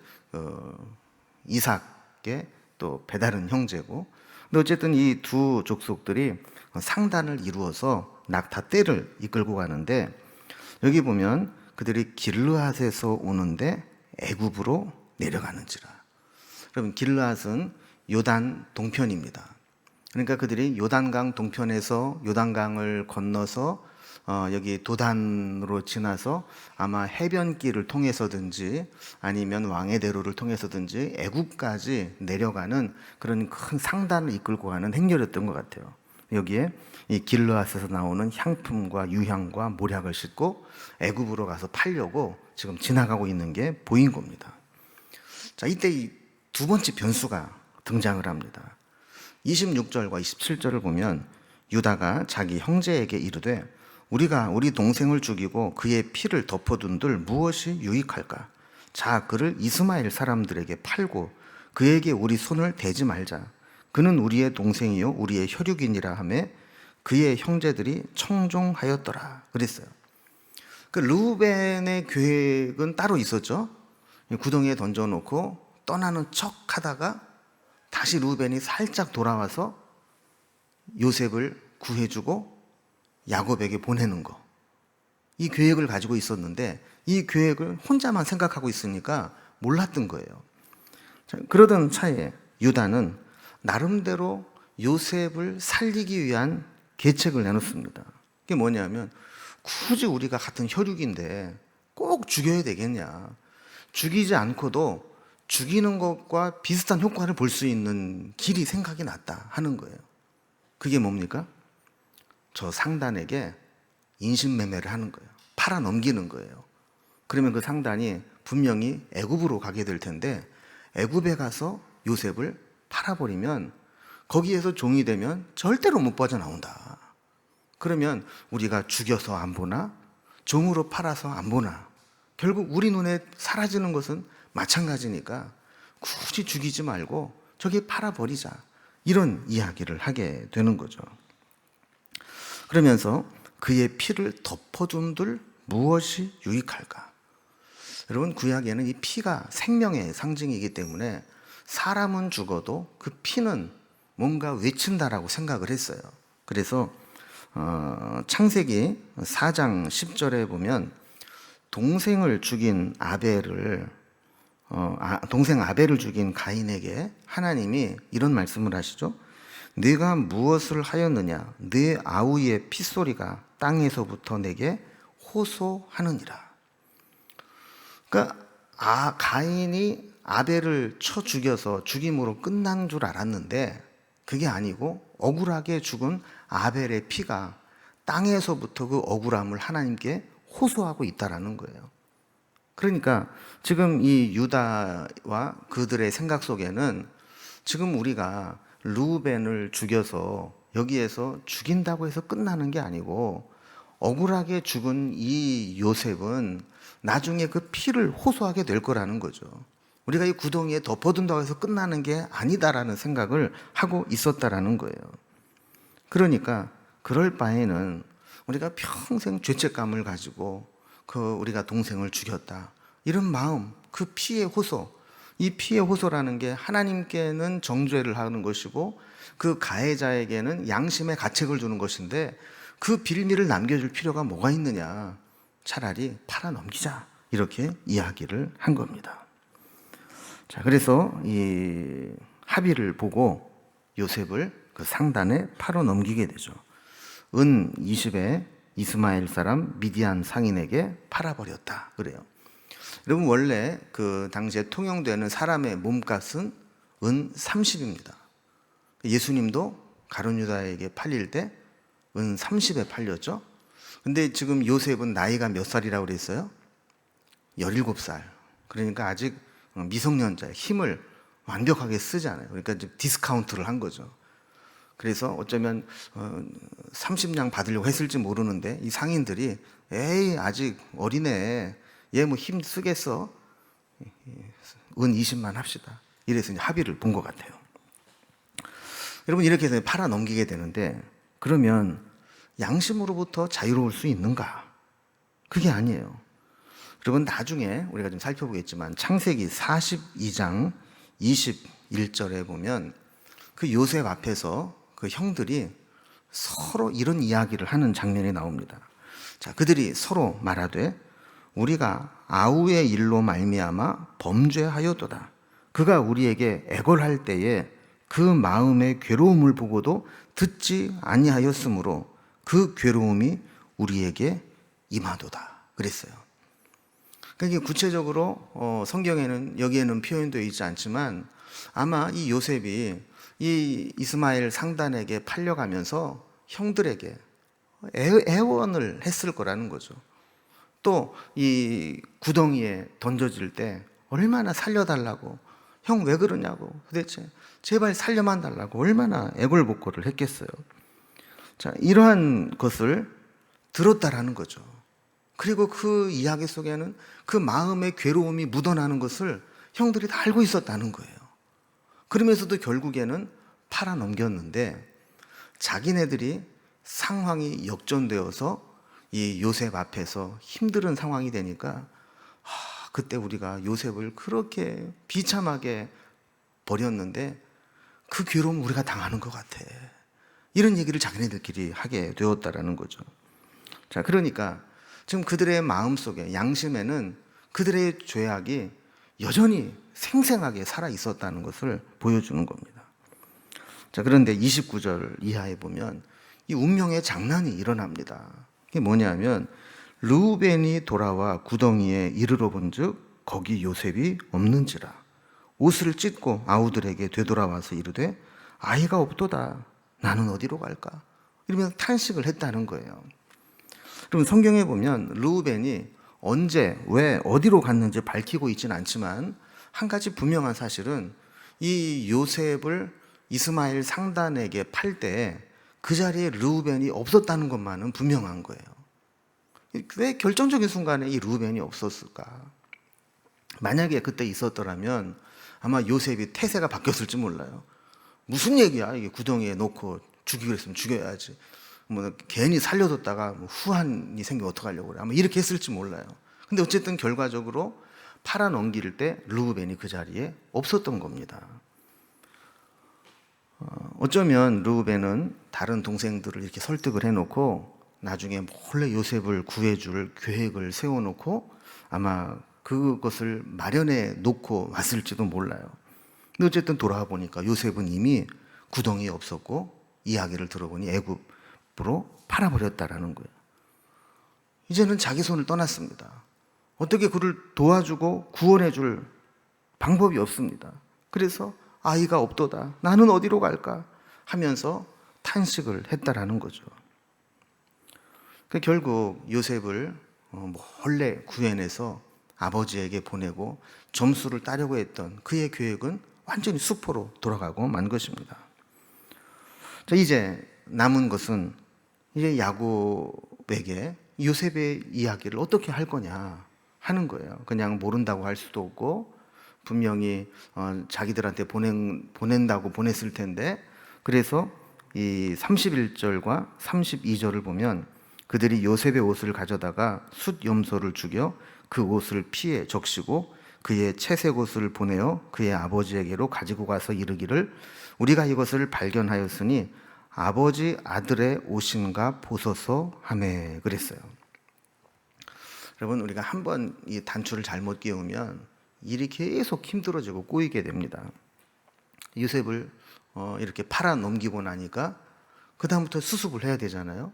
이삭의 또 배다른 형제고, 근데 어쨌든 이 두 족속들이 상단을 이루어서 낙타떼를 이끌고 가는데 여기 보면 그들이 길르앗에서 오는데 애굽으로 내려가는지라. 여러분, 길르앗은 요단 동편입니다. 그러니까 그들이 요단강 동편에서 요단강을 건너서 여기 도단으로 지나서 아마 해변길을 통해서든지 아니면 왕의 대로를 통해서든지 애굽까지 내려가는 그런 큰 상단을 이끌고 가는 행렬이었던 것 같아요. 여기에 이 길르앗에서 나오는 향품과 유향과 모략을 싣고 애굽으로 가서 팔려고 지금 지나가고 있는 게 보인 겁니다. 자, 이때 이 두 번째 변수가 등장을 합니다. 26절과 27절을 보면 유다가 자기 형제에게 이르되 우리가 우리 동생을 죽이고 그의 피를 덮어둔들 무엇이 유익할까? 자, 그를 이스마엘 사람들에게 팔고 그에게 우리 손을 대지 말자. 그는 우리의 동생이요 우리의 혈육이니라 하며 그의 형제들이 청종하였더라 그랬어요. 그 르우벤의 계획은 따로 있었죠. 구덩이에 던져놓고 떠나는 척 하다가 다시 르우벤이 살짝 돌아와서 요셉을 구해주고 야곱에게 보내는 거. 이 계획을 가지고 있었는데 이 계획을 혼자만 생각하고 있으니까 몰랐던 거예요. 자, 그러던 차에 유다는 나름대로 요셉을 살리기 위한 계책을 내놓습니다. 그게 뭐냐면 굳이 우리가 같은 혈육인데 꼭 죽여야 되겠냐. 죽이지 않고도 죽이는 것과 비슷한 효과를 볼 수 있는 길이 생각이 났다 하는 거예요. 그게 뭡니까? 저 상단에게 인신매매를 하는 거예요. 팔아 넘기는 거예요. 그러면 그 상단이 분명히 애굽으로 가게 될 텐데 애굽에 가서 요셉을 팔아버리면 거기에서 종이 되면 절대로 못 빠져나온다. 그러면 우리가 죽여서 안 보나 종으로 팔아서 안 보나 결국 우리 눈에 사라지는 것은 마찬가지니까 굳이 죽이지 말고 저기 팔아버리자. 이런 이야기를 하게 되는 거죠. 그러면서 그의 피를 덮어둔들 무엇이 유익할까? 여러분, 구약에는 이 피가 생명의 상징이기 때문에 사람은 죽어도 그 피는 뭔가 외친다라고 생각을 했어요. 그래서 창세기 4장 10절에 보면 동생을 죽인 동생 아벨을 죽인 가인에게 하나님이 이런 말씀을 하시죠. 네가 무엇을 하였느냐? 네 아우의 핏소리가 땅에서부터 내게 호소하느니라. 그러니까 가인이 아벨을 쳐 죽여서 죽임으로 끝난 줄 알았는데 그게 아니고 억울하게 죽은 아벨의 피가 땅에서부터 그 억울함을 하나님께 호소하고 있다라는 거예요. 그러니까 지금 이 유다와 그들의 생각 속에는 지금 우리가 르우벤을 죽여서 여기에서 죽인다고 해서 끝나는 게 아니고 억울하게 죽은 이 요셉은 나중에 그 피를 호소하게 될 거라는 거죠. 우리가 이 구덩이에 덮어둔다고 해서 끝나는 게 아니다라는 생각을 하고 있었다라는 거예요. 그러니까 그럴 바에는 우리가 평생 죄책감을 가지고 우리가 동생을 죽였다. 이런 마음, 그 피의 호소, 이 피의 호소라는 게 하나님께는 정죄를 하는 것이고 그 가해자에게는 양심의 가책을 주는 것인데 그 빌미를 남겨줄 필요가 뭐가 있느냐. 차라리 팔아 넘기자. 이렇게 이야기를 한 겁니다. 자, 그래서 이 합의를 보고 요셉을 그 상단에 팔아 넘기게 되죠. 은 20에 이스마엘 사람 미디안 상인에게 팔아버렸다. 그래요. 여러분, 원래 그 당시에 통용되는 사람의 몸값은 은 30입니다. 예수님도 가룟 유다에게 팔릴 때 은 30에 팔렸죠. 근데 지금 요셉은 나이가 몇 살이라고 그랬어요? 17살. 그러니까 아직 미성년자의 힘을 완벽하게 쓰지 않아요. 그러니까 이제 디스카운트를 한 거죠. 그래서 어쩌면 30냥 받으려고 했을지 모르는데 이 상인들이 에이 아직 어리네, 얘 뭐 힘 쓰겠어, 은 20만 합시다. 이래서 이제 합의를 본 것 같아요. 여러분, 이렇게 해서 팔아 넘기게 되는데 그러면 양심으로부터 자유로울 수 있는가? 그게 아니에요. 여러분, 나중에 우리가 좀 살펴보겠지만 창세기 42장 21절에 보면 그 요셉 앞에서 그 형들이 서로 이런 이야기를 하는 장면이 나옵니다. 자, 그들이 서로 말하되 우리가 아우의 일로 말미암아 범죄하였도다. 그가 우리에게 애걸할 때에 그 마음의 괴로움을 보고도 듣지 아니하였으므로 그 괴로움이 우리에게 임하도다. 그랬어요. 그러니까 구체적으로 성경에는 여기에는 표현되어 있지 않지만 아마 이 요셉이 이 이스마엘 상단에게 팔려가면서 형들에게 애원을 했을 거라는 거죠. 또 이 구덩이에 던져질 때 얼마나 살려달라고, 형 왜 그러냐고, 도대체 제발 살려만 달라고 얼마나 애걸복걸을 했겠어요. 자, 이러한 것을 들었다라는 거죠. 그리고 그 이야기 속에는 그 마음의 괴로움이 묻어나는 것을 형들이 다 알고 있었다는 거예요. 그러면서도 결국에는 팔아 넘겼는데 자기네들이 상황이 역전되어서 이 요셉 앞에서 힘든 상황이 되니까 그때 우리가 요셉을 그렇게 비참하게 버렸는데 그 괴로움 우리가 당하는 것 같아. 이런 얘기를 자기네들끼리 하게 되었다라는 거죠. 자, 그러니까 지금 그들의 마음속에, 양심에는 그들의 죄악이 여전히 생생하게 살아 있었다는 것을 보여주는 겁니다. 자, 그런데 29절 이하에 보면 이 운명의 장난이 일어납니다. 이게 뭐냐면 르우벤이 돌아와 구덩이에 이르러 본즉 거기 요셉이 없는지라. 옷을 찢고 아우들에게 되돌아와서 이르되 아이가 없도다. 나는 어디로 갈까? 이러면서 탄식을 했다는 거예요. 그럼 성경에 보면 르우벤이 언제, 왜, 어디로 갔는지 밝히고 있지는 않지만 한 가지 분명한 사실은 이 요셉을 이스마엘 상단에게 팔 때 그 자리에 르우벤이 없었다는 것만은 분명한 거예요. 왜 결정적인 순간에 이 르우벤이 없었을까? 만약에 그때 있었더라면 아마 요셉이 태세가 바뀌었을지 몰라요. 무슨 얘기야? 이게 구덩이에 놓고 죽이기로 했으면 죽여야지. 뭐 괜히 살려뒀다가 뭐 후환이 생기면 어떡하려고 그래. 아마 이렇게 했을지 몰라요. 근데 어쨌든 결과적으로 팔아 넘길 때 르우벤이 그 자리에 없었던 겁니다. 어쩌면 르우벤은 다른 동생들을 이렇게 설득을 해놓고 나중에 몰래 요셉을 구해줄 계획을 세워놓고 아마 그것을 마련해 놓고 왔을지도 몰라요. 근데 어쨌든 돌아와 보니까 요셉은 이미 구덩이에 없었고 이야기를 들어보니 애굽으로 팔아버렸다라는 거예요. 이제는 자기 손을 떠났습니다. 어떻게 그를 도와주고 구원해줄 방법이 없습니다. 그래서 아이가 없도다. 나는 어디로 갈까? 하면서 탄식을 했다라는 거죠. 결국 요셉을 몰래 구해내서 아버지에게 보내고 점수를 따려고 했던 그의 계획은 완전히 수포로 돌아가고 만 것입니다. 자, 이제 남은 것은 이제 야곱에게 요셉의 이야기를 어떻게 할 거냐 하는 거예요. 그냥 모른다고 할 수도 없고 분명히 자기들한테 보낸다고 보냈을 텐데, 그래서 이 31절과 32절을 보면 그들이 요셉의 옷을 가져다가 숫 염소를 죽여 그 옷을 피에 적시고 그의 채색 옷을 보내어 그의 아버지에게로 가지고 가서 이르기를 우리가 이것을 발견하였으니 아버지 아들의 옷인가 보소서 하매 그랬어요. 여러분, 우리가 한번 이 단추를 잘못 끼우면 일이 계속 힘들어지고 꼬이게 됩니다. 요셉을 이렇게 팔아 넘기고 나니까 그 다음부터 수습을 해야 되잖아요.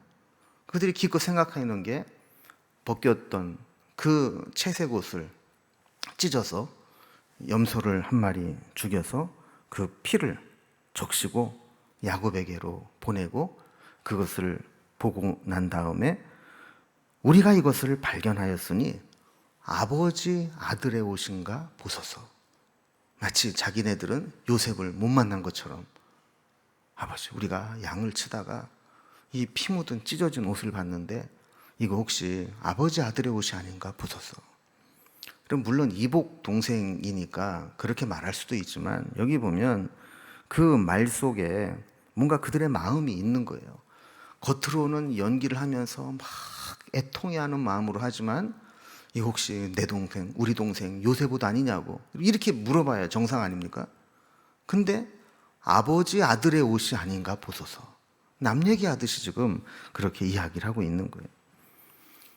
그들이 기껏 생각하는 게 벗겼던 그 채색 옷을 찢어서 염소를 한 마리 죽여서 그 피를 적시고 야곱에게로 보내고 그것을 보고 난 다음에 우리가 이것을 발견하였으니 아버지 아들의 옷인가 보소서. 마치 자기네들은 요셉을 못 만난 것처럼 아버지, 우리가 양을 치다가 이 피 묻은 찢어진 옷을 봤는데 이거 혹시 아버지 아들의 옷이 아닌가 보소서. 그럼 물론 이복 동생이니까 그렇게 말할 수도 있지만 여기 보면 그 말 속에 뭔가 그들의 마음이 있는 거예요. 겉으로는 연기를 하면서 막 애통해하는 마음으로 하지만 이 혹시 내 동생, 우리 동생 요셉 옷 아니냐고 이렇게 물어봐야 정상 아닙니까? 근데 아버지 아들의 옷이 아닌가 보소서. 남 얘기하듯이 지금 그렇게 이야기를 하고 있는 거예요.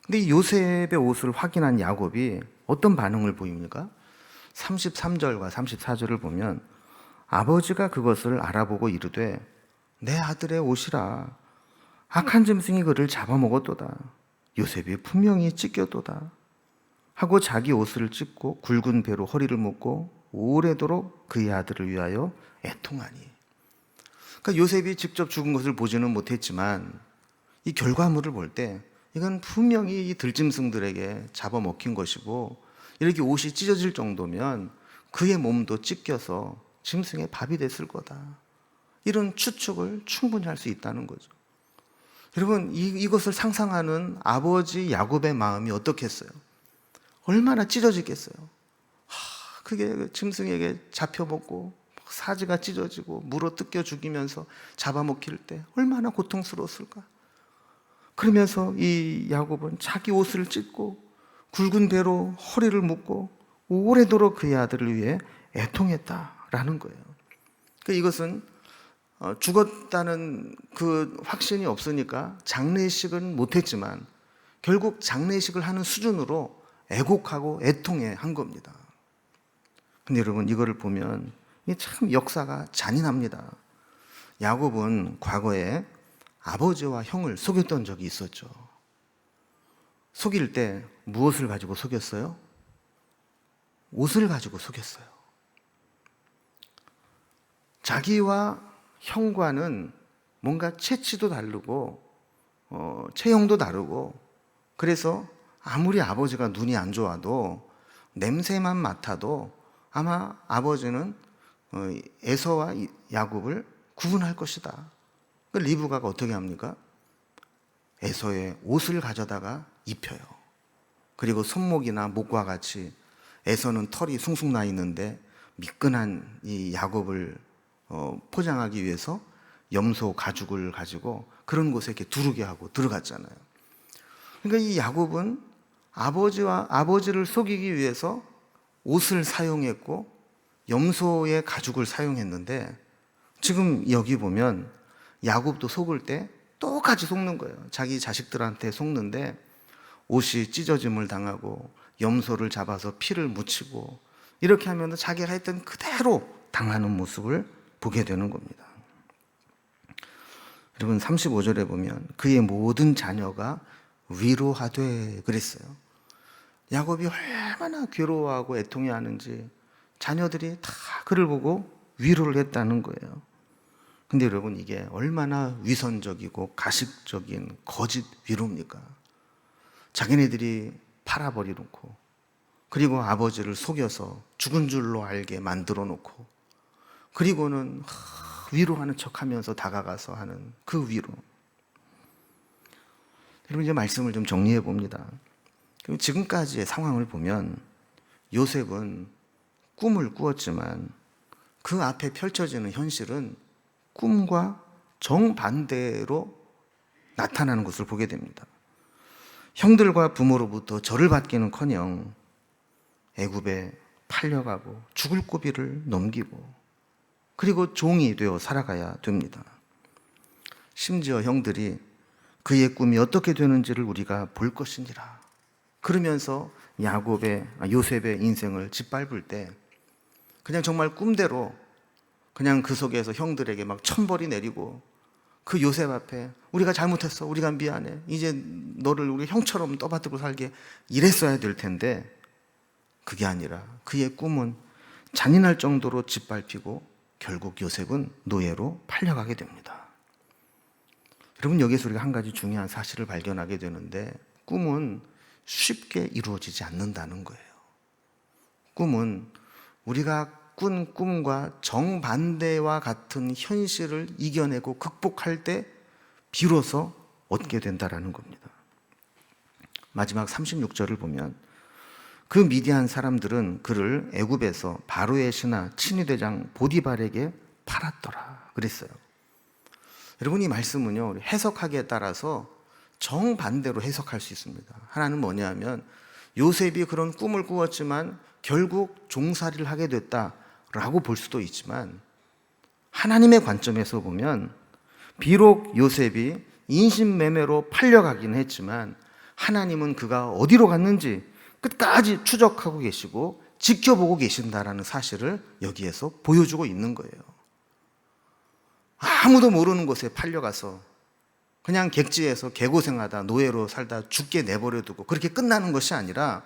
근데 이 요셉의 옷을 확인한 야곱이 어떤 반응을 보입니까? 33절과 34절을 보면 아버지가 그것을 알아보고 이르되 내 아들의 옷이라 악한 짐승이 그를 잡아먹었도다. 요셉이 분명히 찢겼도다 하고 자기 옷을 찢고 굵은 배로 허리를 묶고 오래도록 그의 아들을 위하여 애통하니. 그러니까 요셉이 직접 죽은 것을 보지는 못했지만 이 결과물을 볼 때 이건 분명히 이 들짐승들에게 잡아먹힌 것이고 이렇게 옷이 찢어질 정도면 그의 몸도 찢겨서 짐승의 밥이 됐을 거다. 이런 추측을 충분히 할 수 있다는 거죠. 여러분, 이것을 상상하는 아버지 야곱의 마음이 어떻겠어요? 얼마나 찢어지겠어요? 그게 짐승에게 잡혀먹고 사지가 찢어지고 물어 뜯겨 죽이면서 잡아먹힐 때 얼마나 고통스러웠을까? 그러면서 이 야곱은 자기 옷을 찢고 굵은 배로 허리를 묶고 오래도록 그의 아들을 위해 애통했다라는 거예요. 그러니까 이것은 죽었다는 그 확신이 없으니까 장례식은 못했지만 결국 장례식을 하는 수준으로 애곡하고 애통해 한 겁니다. 근데 여러분, 이거를 보면 이게 참 역사가 잔인합니다. 야곱은 과거에 아버지와 형을 속였던 적이 있었죠. 속일 때 무엇을 가지고 속였어요? 옷을 가지고 속였어요. 자기와 형과는 뭔가 체취도 다르고 체형도 다르고, 그래서 아무리 아버지가 눈이 안 좋아도 냄새만 맡아도 아마 아버지는 에서와 야곱을 구분할 것이다. 그 리브가가 어떻게 합니까? 에서의 옷을 가져다가 입혀요. 그리고 손목이나 목과 같이 에서는 털이 숭숭 나 있는데 미끈한 이 야곱을 포장하기 위해서 염소 가죽을 가지고 그런 곳에 이렇게 두르게 하고 들어갔잖아요. 그러니까 이 야곱은 아버지를 속이기 위해서 옷을 사용했고 염소의 가죽을 사용했는데, 지금 여기 보면 야곱도 속을 때 똑같이 속는 거예요. 자기 자식들한테 속는데 옷이 찢어짐을 당하고 염소를 잡아서 피를 묻히고 이렇게 하면 자기가 했던 그대로 당하는 모습을 보게 되는 겁니다. 여러분, 35절에 보면 그의 모든 자녀가 위로하되 그랬어요. 야곱이 얼마나 괴로워하고 애통해하는지 자녀들이 다 그를 보고 위로를 했다는 거예요. 근데 여러분, 이게 얼마나 위선적이고 가식적인 거짓 위로입니까? 자기네들이 팔아버리놓고, 그리고 아버지를 속여서 죽은 줄로 알게 만들어 놓고, 그리고는 위로하는 척하면서 다가가서 하는 그 위로. 여러분, 이제 말씀을 좀 정리해 봅니다. 지금까지의 상황을 보면 요셉은 꿈을 꾸었지만 그 앞에 펼쳐지는 현실은 꿈과 정반대로 나타나는 것을 보게 됩니다. 형들과 부모로부터 절을 받기는커녕 애굽에 팔려가고 죽을 고비를 넘기고, 그리고 종이 되어 살아가야 됩니다. 심지어 형들이 그의 꿈이 어떻게 되는지를 우리가 볼 것이니라 그러면서 요셉의 인생을 짓밟을 때 그냥 정말 꿈대로 그냥 그 속에서 형들에게 막 천벌이 내리고, 그 요셉 앞에 우리가 잘못했어, 우리가 미안해, 이제 너를 우리 형처럼 떠받들고 살게, 이랬어야 될 텐데 그게 아니라 그의 꿈은 잔인할 정도로 짓밟히고 결국 요셉은 노예로 팔려가게 됩니다. 여러분, 여기서 우리가 한 가지 중요한 사실을 발견하게 되는데, 꿈은 쉽게 이루어지지 않는다는 거예요. 꿈은 우리가 꾼 꿈과 정반대와 같은 현실을 이겨내고 극복할 때 비로소 얻게 된다는 겁니다. 마지막 36절을 보면 그 미디안 사람들은 그를 애굽에서 바로의 신하 친위대장 보디발에게 팔았더라 그랬어요. 여러분, 이 말씀은요, 해석하기에 따라서 정반대로 해석할 수 있습니다. 하나는 뭐냐면 요셉이 그런 꿈을 꾸었지만 결국 종살이를 하게 됐다라고 볼 수도 있지만, 하나님의 관점에서 보면 비록 요셉이 인신매매로 팔려가긴 했지만 하나님은 그가 어디로 갔는지 끝까지 추적하고 계시고 지켜보고 계신다라는 사실을 여기에서 보여주고 있는 거예요. 아무도 모르는 곳에 팔려가서 그냥 객지에서 개고생하다 노예로 살다 죽게 내버려두고 그렇게 끝나는 것이 아니라,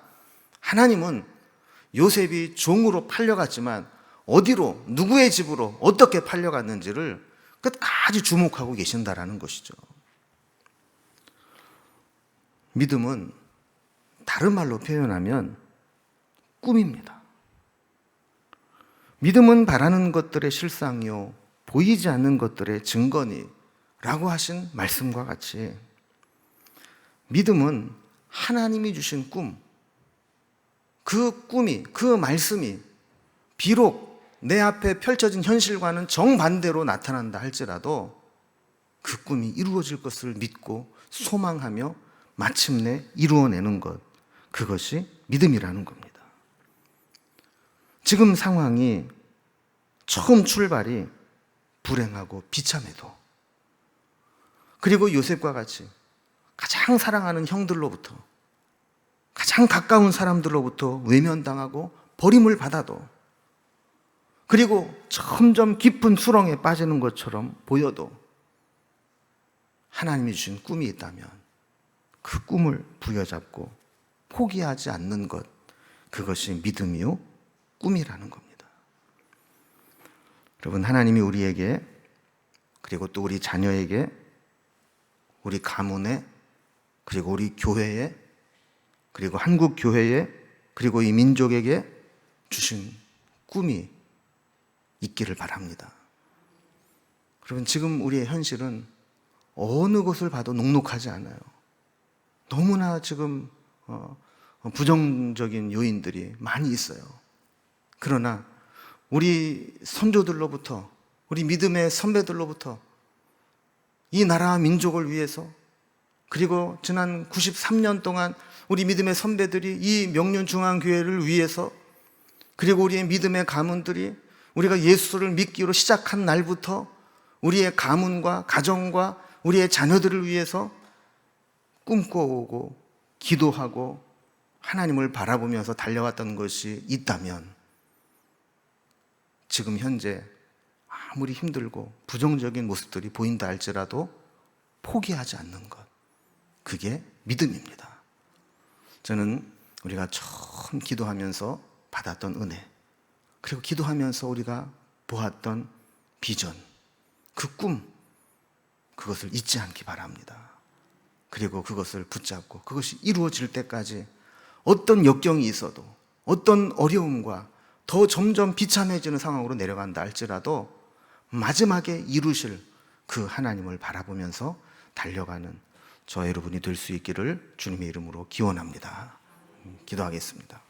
하나님은 요셉이 종으로 팔려갔지만 어디로, 누구의 집으로 어떻게 팔려갔는지를 끝까지 주목하고 계신다라는 것이죠. 믿음은 다른 말로 표현하면 꿈입니다. 믿음은 바라는 것들의 실상이요 보이지 않는 것들의 증거니 라고 하신 말씀과 같이, 믿음은 하나님이 주신 꿈, 그 꿈이, 그 말씀이 비록 내 앞에 펼쳐진 현실과는 정반대로 나타난다 할지라도 그 꿈이 이루어질 것을 믿고 소망하며 마침내 이루어내는 것, 그것이 믿음이라는 겁니다. 지금 상황이 처음 출발이 불행하고 비참해도, 그리고 요셉과 같이 가장 사랑하는 형들로부터, 가장 가까운 사람들로부터 외면당하고 버림을 받아도, 그리고 점점 깊은 수렁에 빠지는 것처럼 보여도 하나님이 주신 꿈이 있다면 그 꿈을 부여잡고 포기하지 않는 것, 그것이 믿음이요 꿈이라는 겁니다. 여러분, 하나님이 우리에게, 그리고 또 우리 자녀에게, 우리 가문에, 그리고 우리 교회에, 그리고 한국 교회에, 그리고 이 민족에게 주신 꿈이 있기를 바랍니다. 여러분, 지금 우리의 현실은 어느 것을 봐도 녹록하지 않아요. 너무나 지금 부정적인 요인들이 많이 있어요. 그러나 우리 선조들로부터, 우리 믿음의 선배들로부터 이 나라와 민족을 위해서, 그리고 지난 93년 동안 우리 믿음의 선배들이 이 명륜중앙교회를 위해서, 그리고 우리의 믿음의 가문들이 우리가 예수를 믿기로 시작한 날부터 우리의 가문과 가정과 우리의 자녀들을 위해서 꿈꿔오고 기도하고 하나님을 바라보면서 달려왔던 것이 있다면, 지금 현재 아무리 힘들고 부정적인 모습들이 보인다 할지라도 포기하지 않는 것, 그게 믿음입니다. 저는 우리가 처음 기도하면서 받았던 은혜, 그리고 기도하면서 우리가 보았던 비전, 그 꿈, 그것을 잊지 않기 바랍니다. 그리고 그것을 붙잡고 그것이 이루어질 때까지 어떤 역경이 있어도, 어떤 어려움과 더 점점 비참해지는 상황으로 내려간다 할지라도 마지막에 이루실 그 하나님을 바라보면서 달려가는 저 여러분이 될 수 있기를 주님의 이름으로 기원합니다. 기도하겠습니다.